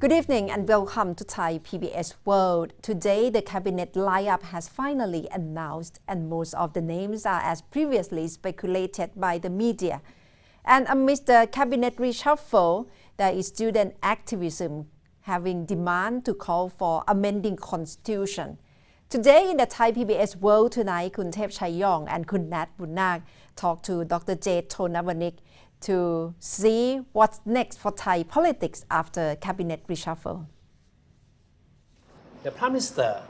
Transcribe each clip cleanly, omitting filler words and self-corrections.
Good evening and welcome to Thai PBS World. Today, the cabinet lineup has finally announced, and most of the names are as previously speculated by the media. And amidst the cabinet reshuffle, there is student activism having demand to call for amending constitution. Today in the Thai PBS World Tonight, Kun Thep Chayong and Kun Nat Bunak talk to Dr. Jade Thonavanik to see what's next for Thai politics after cabinet reshuffle. The Prime Minister,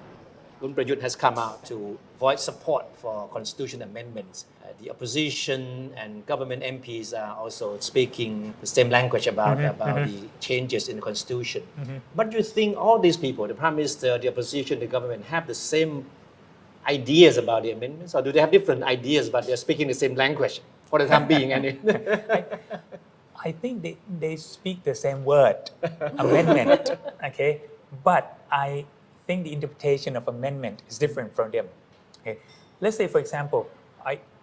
Kun Prayut, has come out to voice support for constitution amendments. The opposition and government MPs are also speaking the same language about the changes in the constitution. But do you think all these people, the Prime Minister, the opposition, the government, have the same ideas about the amendments, or do they have different ideas but they're speaking the same language for the time being? I think they speak the same word, amendment, okay? But I think the interpretation of amendment is different from them. Okay? Let's say, for example,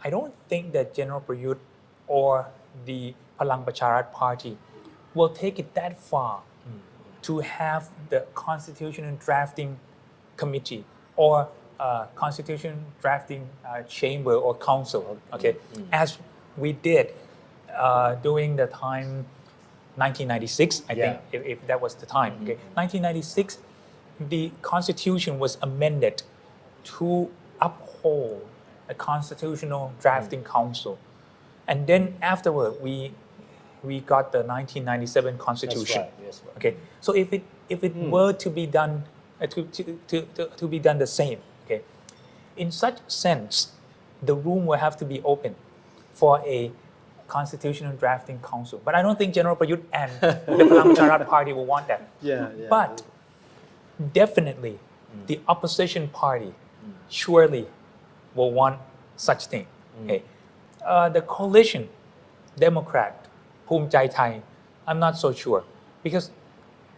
I don't think that General Prayut or the Palang Pracharat Party will take it that far to have the Constitution Drafting Committee or Constitution Drafting Chamber or Council, okay, as we did during the time 1996, I think, if that was the time. Okay, 1996, the Constitution was amended to uphold a Constitutional Drafting Council, and then afterward we got the 1997 Constitution. That's right. Yes, right. Okay, so if it were to be done to be done the same, okay, in such sense, the room will have to be open for a Constitutional Drafting Council. But I don't think General Prayut and the Palang Pracharat Party will want that. But definitely, the opposition party surely will want such thing. Okay, the coalition, Democrat, Phum Chai Thai, I'm not so sure, because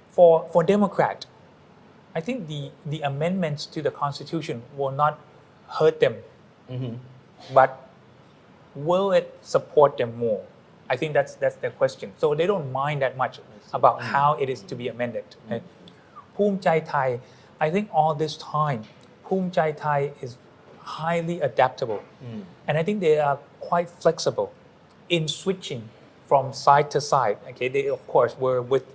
for Democrat, I think the amendments to the Constitution will not hurt them, but will it support them more? I think that's the question. So they don't mind that much about how it is to be amended. Okay? Phum Chai Thai, I think all this time, Phum Chai Thai is highly adaptable, and I think they are quite flexible in switching from side to side. Okay, they of course were with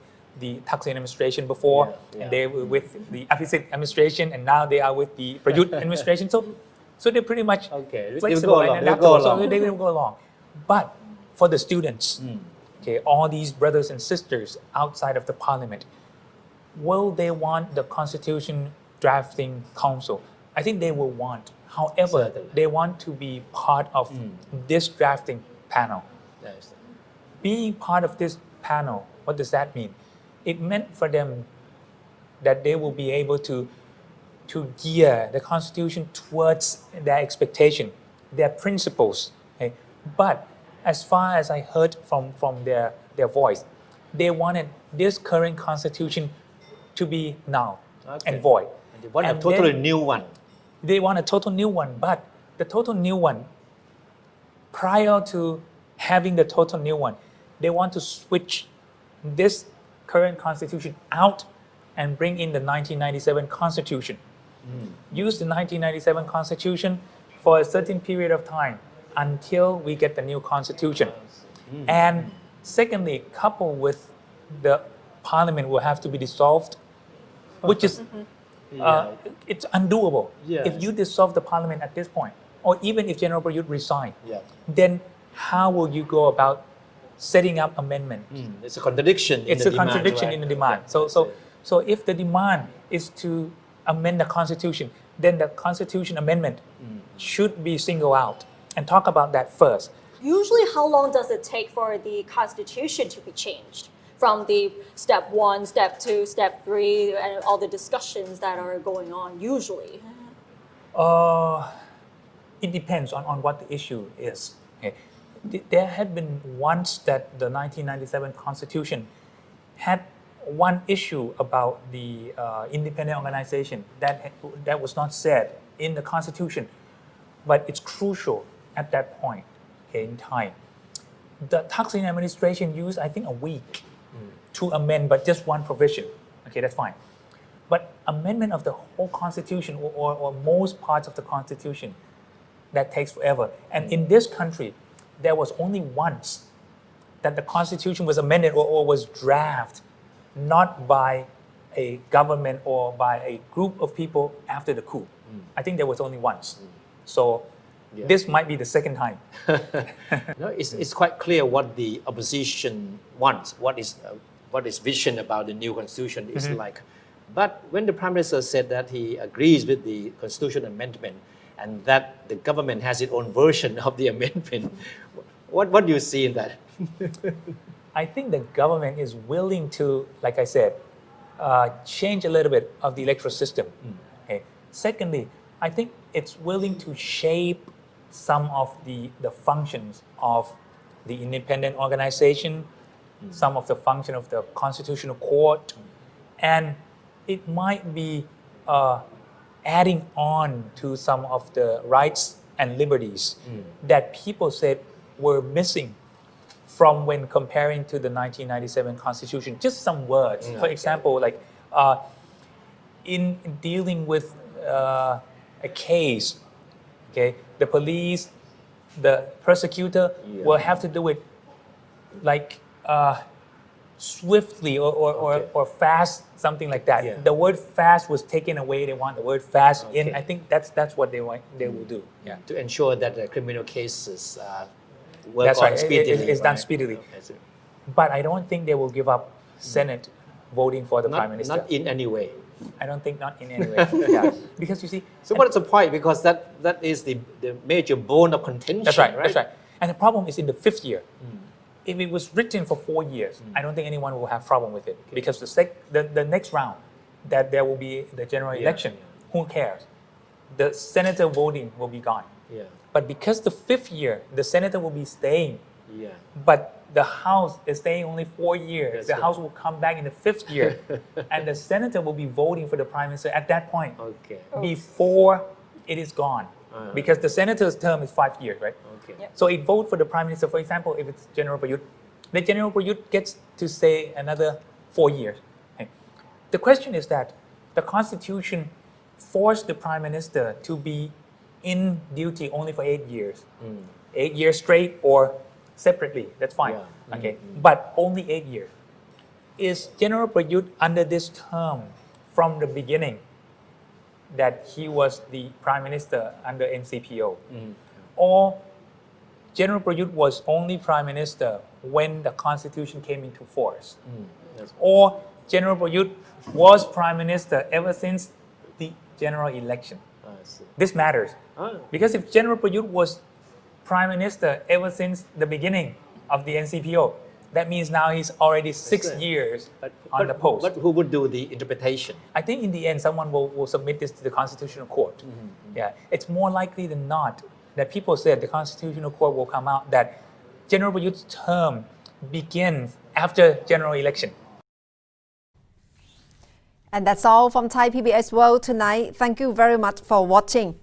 the Thaksin administration before, and they were with the Abhisit administration, and now they are with the Prayut administration. So they're pretty much flexible and adaptable. So they will go along. But for the students, okay, all these brothers and sisters outside of the parliament, will they want the Constitution Drafting Council? I think they will want. However, they want to be part of this drafting panel. Being part of this panel, what does that mean? It meant for them that they will be able to gear the Constitution towards their expectation, their principles. Okay? But as far as I heard from their voice, they wanted this current Constitution to be null and void. And they want a totally new one. They want a total new one, but the total new one, prior to having the total new one, they want to switch this current Constitution out and bring in the 1997 Constitution. Use the 1997 Constitution for a certain period of time until we get the new Constitution. And secondly, coupled with the Parliament will have to be dissolved, which is it's undoable. If you dissolve the Parliament at this point, or even if General Prayut resign, then how will you go about setting up amendment? It's a contradiction. It's a contradiction in the demand. So if the demand is to amend the Constitution, then the Constitution amendment should be singled out and talk about that first. Usually, how long does it take for the Constitution to be changed? From the step 1, step 2, step 3, and all the discussions that are going on usually? It depends on what the issue is. Okay. There had been once that the 1997 Constitution had one issue about the independent organization that was not said in the Constitution, but it's crucial at that point in time. The Thaksin administration used, I think, a week to amend, but just one provision. Okay, that's fine. But amendment of the whole constitution or most parts of the constitution, that takes forever. And in this country, there was only once that the constitution was amended or was drafted, not by a government or by a group of people after the coup. I think there was only once. So this might be the second time. No, it's quite clear what the opposition wants, what is vision about the new constitution is like. But when the Prime Minister said that he agrees with the constitution amendment and that the government has its own version of the amendment, what do you see in that? I think the government is willing to, like I said, change a little bit of the electoral system. Okay. Secondly, I think it's willing to shape some of the functions of the independent organization, some of the function of the constitutional court, and it might be adding on to some of the rights and liberties that people said were missing from when comparing to the 1997 Constitution. Just some words. For example, like in dealing with a case, okay, the police, the prosecutor will have to do it like swiftly or fast, something like that. Yeah. The word fast was taken away. They want the word fast in. Okay. I think that's what they will do. Yeah. To ensure that the criminal cases work That's on right. speedily. It's done right? speedily. Okay. But I don't think they will give up Senate voting for the Prime Minister. Not in any way. I don't think not in any way. Yeah. Because you see, So what's the point? Because that is the major bone of contention. that's right. That's right. And the problem is in the fifth year. If it was written for 4 years, I don't think anyone will have problem with it because the next round that there will be the general election, who cares? The senator voting will be gone. Yeah. But because the fifth year, the senator will be staying, Yeah. but the House is staying only 4 years. That's the right. House will come back in the fifth year, and the senator will be voting for the Prime Minister at that point Okay. before it is gone. Because the senator's term is 5 years, right? Okay. Yeah. So it vote for the Prime Minister. For example, if it's General Prayut, the General Prayut gets to stay another 4 years. Okay. The question is that the Constitution forced the Prime Minister to be in duty only for 8 years. 8 years straight or separately, that's fine. Yeah. Okay. But only 8 years. Is General Prayut under this term from the beginning that he was the Prime Minister under NCPO? Or General Prayut was only Prime Minister when the Constitution came into force? Or General Prayut was Prime Minister ever since the general election? I see. This matters. Because if General Prayut was Prime Minister ever since the beginning of the NCPO, that means now he's already 6 right. years on the post. But who would do the interpretation? I think in the end, someone will submit this to the Constitutional Court. Yeah, it's more likely than not that people said the Constitutional Court will come out that General Prayut's term begins after general election. And that's all from Thai PBS World tonight. Thank you very much for watching.